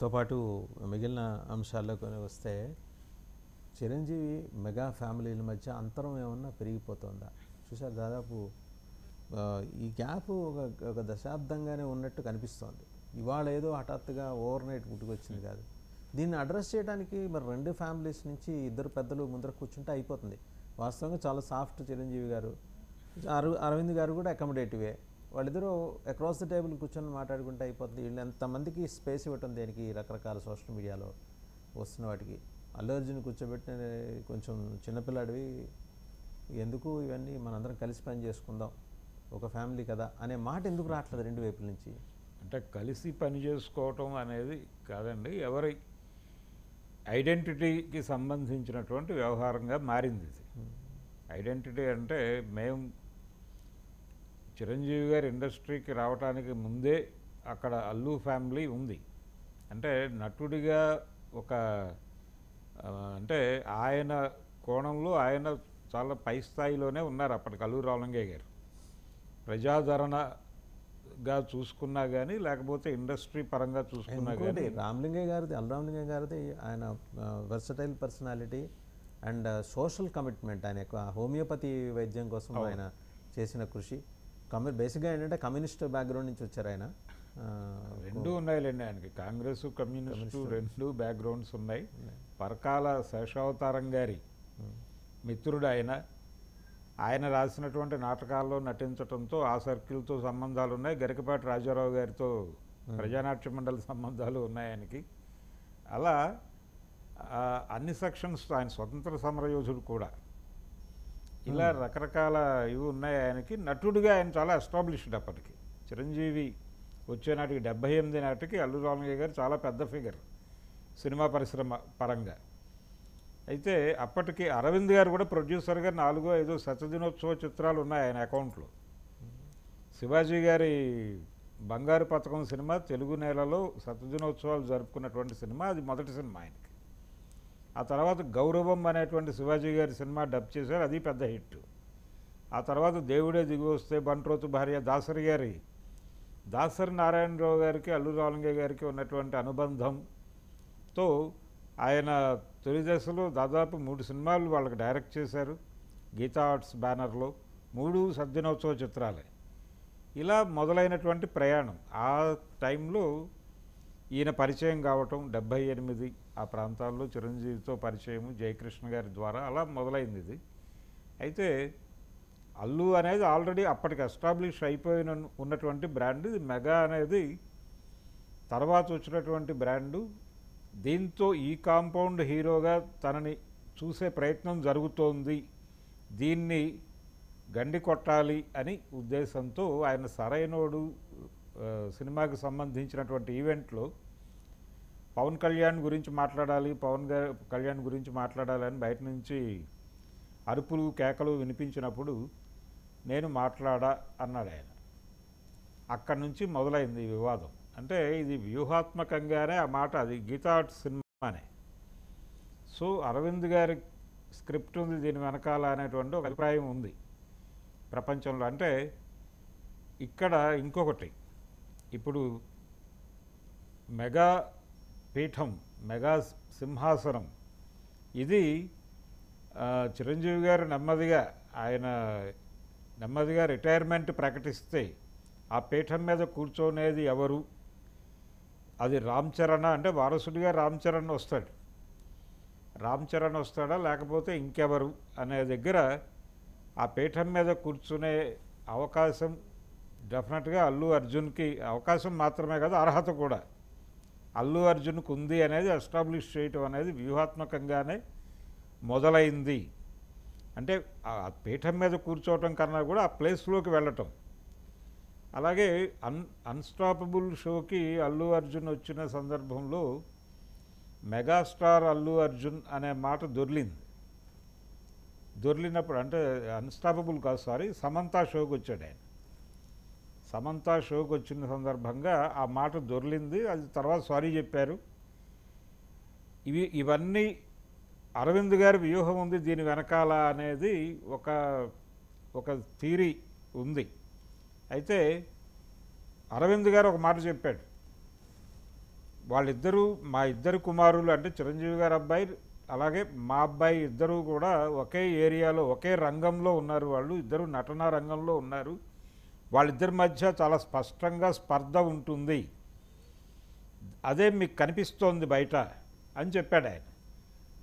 తో పాటు మిగిలిన అంశాల్లోకి వస్తే చిరంజీవి మెగా ఫ్యామిలీల మధ్య అంతరం ఏమన్నా పెరిగిపోతుందా? చూసారు దాదాపు ఈ గ్యాప్ ఒక దశాబ్దంగానే ఉన్నట్టు కనిపిస్తోంది. ఇవాళ ఏదో హఠాత్తుగా ఓవర్ నైట్ పుట్టుకొచ్చింది కాదు. దీన్ని అడ్రస్ చేయడానికి మరి రెండు ఫ్యామిలీస్ నుంచి ఇద్దరు పెద్దలు ముందర కూర్చుంటే అయిపోతుంది. వాస్తవంగా చాలా సాఫ్ట్ చిరంజీవి గారు, అరవింద్ గారు కూడా అకామిడేటివే. వాళ్ళిద్దరూ అక్రాస్ ద టేబుల్ కూర్చొని మాట్లాడుకుంటే అయిపోతుంది. వీళ్ళు ఎంతమందికి స్పేస్ ఇవ్వటం దేనికి? రకరకాల సోషల్ మీడియాలో వస్తున్న వాటికి. అల్లు అర్జున్ కూర్చోబెట్టిన కొంచెం చిన్నపిల్లాడివి, ఎందుకు ఇవన్నీ, మనందరం కలిసి పని చేసుకుందాం, ఒక ఫ్యామిలీ కదా అనే మాట ఎందుకు రావట్లేదు రెండు వైపుల నుంచి? అంటే కలిసి పని చేసుకోవటం అనేది కాదండి, ఎవరి ఐడెంటిటీకి సంబంధించినటువంటి వ్యవహారంగా మారింది ఇది. ఐడెంటిటీ అంటే మేము చిరంజీవి గారి ఇండస్ట్రీకి రావడానికి ముందే అక్కడ అల్లు ఫ్యామిలీ ఉంది. అంటే నటుడిగా ఒక అంటే ఆయన కోణంలో ఆయన చాలా పై స్థాయిలోనే ఉన్నారు అప్పటికి అల్లు రామలింగయ్య గారు. ప్రజాదరణగా చూసుకున్నా కానీ లేకపోతే ఇండస్ట్రీ పరంగా చూసుకున్నా కానీ రామలింగయ్య గారిది, అల్లు రామలింగయ్య గారిది ఆయన versatile personality and social commitment. ఆయన హోమియోపతి వైద్యం కోసం ఆయన చేసిన కృషి, బేసిక్గా ఏంటంటే కమ్యూనిస్ట్ బ్యాక్గ్రౌండ్ నుంచి వచ్చారు ఆయన. రెండూ ఉన్నాయిలేండి ఆయనకి, కాంగ్రెస్ కమ్యూనిస్టు రెండు బ్యాక్గ్రౌండ్స్ ఉన్నాయి. పరకాల శేషావతారం గారి మిత్రుడు ఆయన రాసినటువంటి నాటకాల్లో నటించడంతో ఆ సర్కిల్తో సంబంధాలు ఉన్నాయి. గరికపాటి రాజారావు గారితో ప్రజానాట్య మండలి సంబంధాలు ఉన్నాయి ఆయనకి. అలా అన్ని సెక్షన్స్, ఆయన స్వతంత్ర సమరయోధుడు కూడా. ఇలా రకరకాల ఇవి ఉన్నాయి ఆయనకి. నటుడిగా ఆయన చాలా ఎస్టాబ్లిష్డ్. అప్పటికి చిరంజీవి వచ్చే నాటికి 78 నాటికి అల్లు రామలింగయ్య గారు చాలా పెద్ద ఫిగర్ సినిమా పరిశ్రమ పరంగా. అయితే అప్పటికి అరవింద్ గారు కూడా ప్రొడ్యూసర్గా 4-5 శతదినోత్సవ చిత్రాలు ఉన్నాయి ఆయన అకౌంట్లో. శివాజీ గారి బంగారు పథకం సినిమా తెలుగు నేలలో శతదినోత్సవాలు జరుపుకున్నటువంటి సినిమా, అది మొదటి సినిమా ఆయనకి. ఆ తర్వాత గౌరవం అనేటువంటి శివాజీ గారి సినిమా డబ్ చేశారు, అది పెద్ద హిట్. ఆ తర్వాత దేవుడే దిగి వస్తే, బంట్రోతు భార్య, దాసరి నారాయణరావు గారికి అల్లు రామలింగయ్య గారికి ఉన్నటువంటి అనుబంధంతో ఆయన తొలి దశలో దాదాపు 3 సినిమాలు వాళ్ళకి డైరెక్ట్ చేశారు గీతా ఆర్ట్స్ బ్యానర్లో, 3 శతదినోత్సవ చిత్రాలే. ఇలా మొదలైనటువంటి ప్రయాణం. ఆ టైంలో ఈయన పరిచయం కావటం 78 ఆ ప్రాంతాల్లో చిరంజీవితో పరిచయము జయకృష్ణ గారి ద్వారా అలా మొదలైంది ఇది. అయితే అల్లు అనేది ఆల్రెడీ అప్పటికి ఎస్టాబ్లిష్ అయిపోయిన ఉన్నటువంటి బ్రాండ్. ఇది మెగా అనేది తర్వాత వచ్చినటువంటి బ్రాండు. దీంతో ఈ కాంపౌండ్ హీరోగా తనని చూసే ప్రయత్నం జరుగుతోంది, దీన్ని గండి కొట్టాలి అని ఉద్దేశంతో ఆయన సరైనోడు సినిమాకి సంబంధించినటువంటి ఈవెంట్లో పవన్ కళ్యాణ్ గురించి మాట్లాడాలి, కళ్యాణ్ గురించి మాట్లాడాలని బయట నుంచి అరుపులు కేకలు వినిపించినప్పుడు నేను మాట్లాడా అన్నాడు ఆయన. అక్కడి నుంచి మొదలైంది ఈ వివాదం. అంటే ఇది వ్యూహాత్మకంగానే ఆ మాట, అది గీతా ఆర్ట్స్ సినిమానే. సో అరవింద్ గారి స్క్రిప్ట్ ఉంది దీని వెనకాల అనేటువంటి ఒక అభిప్రాయం ఉంది ప్రపంచంలో. అంటే ఇక్కడ ఇంకొకటి, ఇప్పుడు మెగా పీఠం, మెగా సింహాసనం, ఇది చిరంజీవి గారు నెమ్మదిగా రిటైర్మెంట్ ప్రకటిస్తే ఆ పీఠం మీద కూర్చోనేది ఎవరు? అది రామ్ చరణ్, అంటే వారసుడిగా రామ్ చరణ్ వస్తాడు. రామ్ చరణ్ వస్తాడా లేకపోతే ఇంకెవరు అనే దగ్గర ఆ పీఠం మీద కూర్చునే అవకాశం డెఫినెట్గా అల్లు అర్జున్కి, అవకాశం మాత్రమే కాదు అర్హత కూడా అల్లు అర్జున్కు ఉంది అనేది ఎస్టాబ్లిష్ చేయటం అనేది వ్యూహాత్మకంగానే మొదలైంది. అంటే ఆ పీఠం మీద కూర్చోవటం కన్నా కూడా ఆ ప్లేస్లోకి వెళ్ళటం. అలాగే అన్స్టాపబుల్ షోకి అల్లు అర్జున్ వచ్చిన సందర్భంలో మెగాస్టార్ అల్లు అర్జున్ అనే మాట దొర్లినప్పుడు, అంటే అన్స్టాపబుల్ కాదు, సారీ, సమంతా షోకి వచ్చాడు ఆయన. సమంతా షోకి వచ్చిన సందర్భంగా ఆ మాట దొర్లింది. అది తర్వాత సారీ చెప్పారు. ఇవన్నీ అరవింద్ గారి వ్యూహం ఉంది దీని వెనకాల అనేది ఒక థీరీ ఉంది. అయితే అరవింద్ గారు ఒక మాట చెప్పాడు, వాళ్ళిద్దరూ మా ఇద్దరు కుమారులు అంటే చిరంజీవి గారి అబ్బాయి అలాగే మా అబ్బాయి ఇద్దరూ కూడా ఒకే ఏరియాలో ఒకే రంగంలో ఉన్నారు. వాళ్ళు ఇద్దరు నటనా రంగంలో ఉన్నారు. వాళ్ళిద్దరి మధ్య చాలా స్పష్టంగా స్పర్ధ ఉంటుంది, అదే మీకు కనిపిస్తోంది బయట అని చెప్పాడు ఆయన.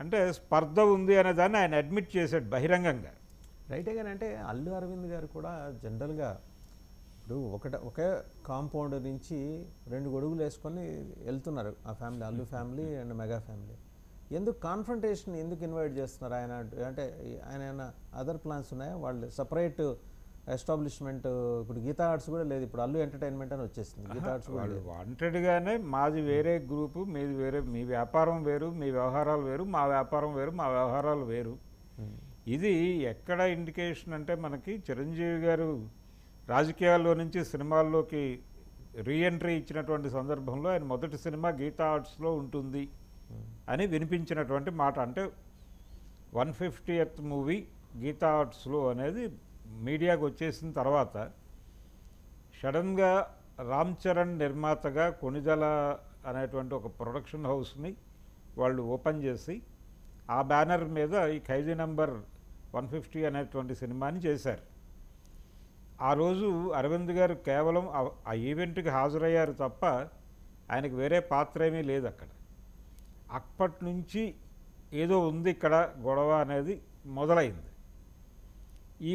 అంటే స్పర్ధ ఉంది అనే దాన్ని ఆయన అడ్మిట్ చేశాడు బహిరంగంగా. రైటే. కానీ అంటే అల్లు అరవింద్ గారు కూడా జనరల్గా ఇప్పుడు ఒకే కాంపౌండ్ నుంచి 2 గొడుగులు వేసుకొని వెళ్తున్నారు ఆ family, Allu family and mega family. ఎందుకు కాన్ఫ్రంటేషన్ ఎందుకు ఇన్వైట్ చేస్తున్నారు ఆయన? అంటే ఆయన ఏమైనా అదర్ ప్లాన్స్ ఉన్నాయా? వాళ్ళు సపరేట్ ఎస్టాబ్లిష్మెంట్, ఇప్పుడు గీతా ఆర్ట్స్ కూడా లేదు, ఇప్పుడు అల్లు ఎంటర్టైన్మెంట్ అని వచ్చేసింది. గీతా ఆర్ట్స్ కూడా లేదు. వాంటెడ్గానే మాది వేరే గ్రూపు, మీది వేరే, మీ వ్యాపారం వేరు, మీ వ్యవహారాలు వేరు, మా వ్యాపారం వేరు, మా వ్యవహారాలు వేరు. ఇది ఎక్కడ ఇండికేషన్ అంటే మనకి చిరంజీవి గారు రాజకీయాల్లో నుంచి సినిమాల్లోకి రీఎంట్రీ ఇచ్చినటువంటి సందర్భంలో ఆయన మొదటి సినిమా గీతా ఆర్ట్స్లో ఉంటుంది అని వినిపించినటువంటి మాట. అంటే 150th మూవీ గీతా ఆర్ట్స్లో అనేది మీడియాకు వచ్చేసిన తర్వాత సడన్గా రామ్ చరణ్ నిర్మాతగా కొణిదల అనేటువంటి ఒక ప్రొడక్షన్ హౌస్ని వాళ్ళు ఓపెన్ చేసి ఆ బ్యానర్ మీద ఈ ఖైదీ నంబర్ 150 అనేటువంటి సినిమాని చేశారు. ఆ రోజు అరవింద్ గారు కేవలం ఆ ఈవెంట్కి హాజరయ్యారు తప్ప ఆయనకు వేరే పాత్ర ఏమీ లేదు అక్కడ. అప్పటి నుంచి ఏదో ఉంది ఇక్కడ గొడవ అనేది మొదలైంది. ఈ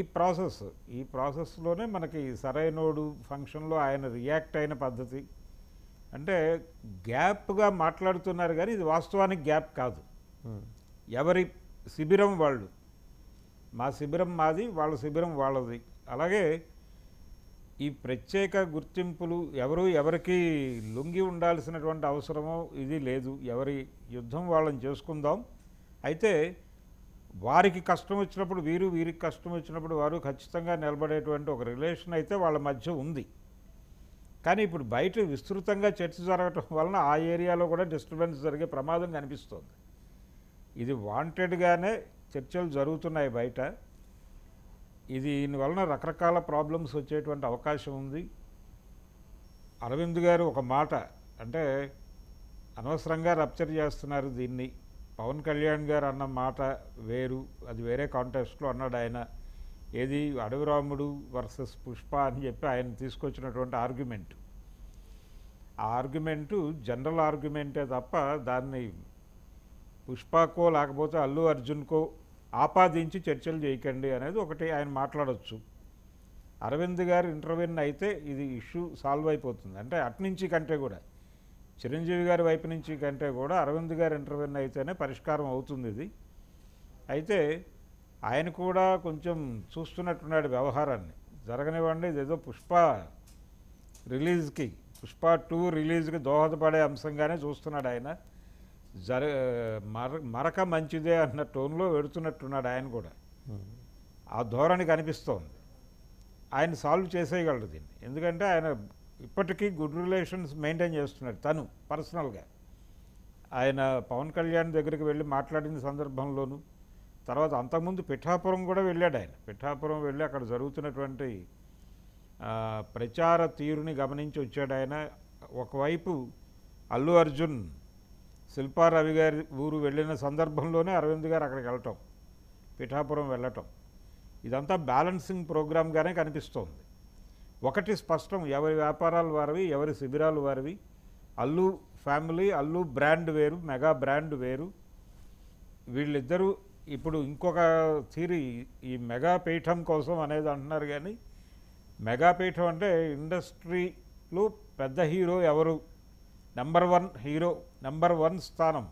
ప్రాసెస్లోనే మనకి సరైనోడు ఫంక్షన్లో ఆయన రియాక్ట్ అయిన పద్ధతి అంటే గ్యాప్గా మాట్లాడుతున్నారు, కానీ ఇది వాస్తవానికి గ్యాప్ కాదు. ఎవరి శిబిరం వాళ్ళు, మా శిబిరం మాది, వాళ్ళ శిబిరం వాళ్ళది. అలాగే ఈ ప్రత్యేక గుర్తింపులు ఎవరికి లొంగి ఉండాల్సినటువంటి అవసరమో ఇది లేదు. ఎవరి యుద్ధం వాళ్ళని చేసుకుందాం. అయితే వారికి కష్టం వచ్చినప్పుడు వీరు, వీరికి కష్టం వచ్చినప్పుడు వారు ఖచ్చితంగా నిలబడేటువంటి ఒక రిలేషన్ అయితే వాళ్ళ మధ్య ఉంది. కానీ ఇప్పుడు బయట విస్తృతంగా చర్చ జరగటం వలన ఆ ఏరియాలో కూడా డిస్టర్బెన్స్ జరిగే ప్రమాదం కనిపిస్తోంది. ఇది వాంటెడ్గానే చర్చలు జరుగుతున్నాయి బయట. దీనివలన రకరకాల ప్రాబ్లమ్స్ వచ్చేటువంటి అవకాశం ఉంది. అరవింద్ గారు ఒక మాట అంటే అనవసరంగా రప్చర్ చేస్తున్నారు దీన్ని. పవన్ కళ్యాణ్ గారు అన్న మాట వేరు, అది వేరే కాంటెక్స్ట్లో అన్నాడు ఆయన. ఏది అడవి రాముడు వర్సెస్ పుష్ప అని చెప్పి ఆయన తీసుకొచ్చినటువంటి ఆర్గ్యుమెంట్, ఆ ఆర్గ్యుమెంటు జనరల్ ఆర్గ్యుమెంటే తప్ప దాన్ని పుష్పకో లేకపోతే అల్లు అర్జున్కో ఆపాదించి చర్చలు చేయకండి అనేది ఒకటి ఆయన మాట్లాడవచ్చు. అరవింద్ గారు ఇంటర్వ్యూన్ అయితే ఇది ఇష్యూ సాల్వ్ అయిపోతుంది. అంటే అట్నుంచి కంటే కూడా చిరంజీవి గారి వైపు నుంచి కంటే కూడా అరవింద్ గారు ఇంటర్వ్యూన్ అయితేనే పరిష్కారం అవుతుంది ఇది. అయితే ఆయన కూడా కొంచెం చూస్తున్నట్టున్నాడు వ్యవహారాన్ని. జరగనివ్వండి, ఇదేదో పుష్ప 2 రిలీజ్కి దోహదపడే అంశంగానే చూస్తున్నాడు ఆయన. మరక మంచిదే అన్న టోన్లో వెడుతున్నట్టున్నాడు ఆయన కూడా. ఆ ధోరణి కనిపిస్తోంది. ఆయన సాల్వ్ చేసేయగలడు దీన్ని. ఎందుకంటే ఆయన ఇప్పటికీ గుడ్ రిలేషన్స్ మెయింటైన్ చేస్తున్నాడు తను పర్సనల్గా. ఆయన పవన్ కళ్యాణ్ దగ్గరికి వెళ్ళి మాట్లాడిన సందర్భంలోనూ, తర్వాత అంతకుముందు పిఠాపురం కూడా వెళ్ళాడు ఆయన. పిఠాపురం వెళ్ళి అక్కడ జరుగుతున్నటువంటి ప్రచార తీరుని గమనించి వచ్చాడు ఆయన. ఒకవైపు అల్లు అర్జున్ శిల్పా రవి గారి ఊరు వెళ్ళిన సందర్భంలోనే అరవింద్ గారు అక్కడికి వెళ్ళటం, పిఠాపురం వెళ్ళటం, ఇదంతా బ్యాలెన్సింగ్ ప్రోగ్రామ్గానే కనిపిస్తోంది. ఒకటి స్పష్టం, ఎవరి వ్యాపారాలు వారివి, ఎవరి శిబిరాలు వారివి. అల్లు ఫ్యామిలీ, అల్లు బ్రాండ్ వేరు, మెగా బ్రాండ్ వేరు. వీళ్ళిద్దరూ ఇప్పుడు ఇంకొక థియరీ ఈ మెగా పీఠం కోసం అనేది అంటున్నారు. కానీ మెగా పీఠం అంటే ఇండస్ట్రీలో పెద్ద హీరో ఎవరు, నెంబర్ 1 హీరో, నెంబర్ 1 స్థానం,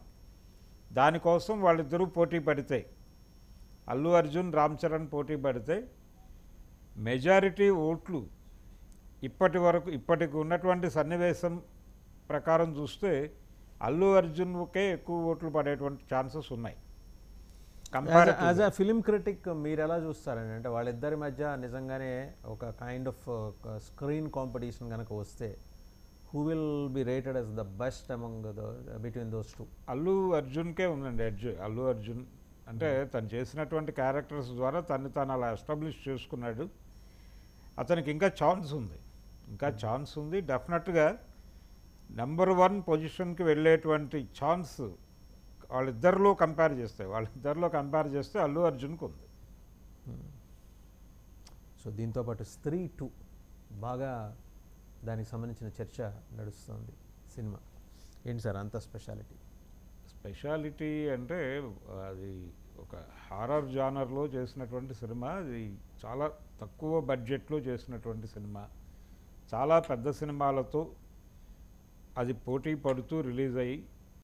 దానికోసం వాళ్ళిద్దరూ పోటీ పడితే, అల్లు అర్జున్ రామ్ చరణ్ పోటీ పడితే మెజారిటీ ఓట్లు ఇప్పటికి ఉన్నటువంటి సన్నివేశం ప్రకారం చూస్తే అల్లు అర్జున్కే ఎక్కువ ఓట్లు పడేటువంటి ఛాన్సెస్ ఉన్నాయి. యాజ్ అ ఫిలిం క్రిటిక్ మీరు ఎలా చూస్తారండి? అంటే వాళ్ళిద్దరి మధ్య నిజంగానే ఒక కైండ్ ఆఫ్ స్క్రీన్ కాంపిటీషన్ కనుక వస్తే who will be rated as the best among between those two? Allu అర్జున్కే ఉందండి ఎడ్జ్. అల్లు అర్జున్ అంటే తను చేసినటువంటి క్యారెక్టర్స్ ద్వారా తను అలా ఎస్టాబ్లిష్ చేసుకున్నాడు. అతనికి ఇంకా ఛాన్స్ ఉంది. డెఫినెట్గా నెంబర్ 1 పొజిషన్కి వెళ్ళేటువంటి ఛాన్స్ వాళ్ళిద్దరిలో కంపేర్ చేస్తే అల్లు అర్జున్కి ఉంది. సో దీంతో పాటు స్త్రీ 2 బాగా దానికి సంబంధించిన చర్చ నడుస్తుంది సినిమా. ఏంటి సార్ అంత స్పెషాలిటీ అంటే అది ఒక హారర్ జానర్లో చేసినటువంటి సినిమా. అది చాలా తక్కువ బడ్జెట్లో చేసినటువంటి సినిమా. చాలా పెద్ద సినిమాలతో అది పోటీ పడుతూ రిలీజ్ అయ్యి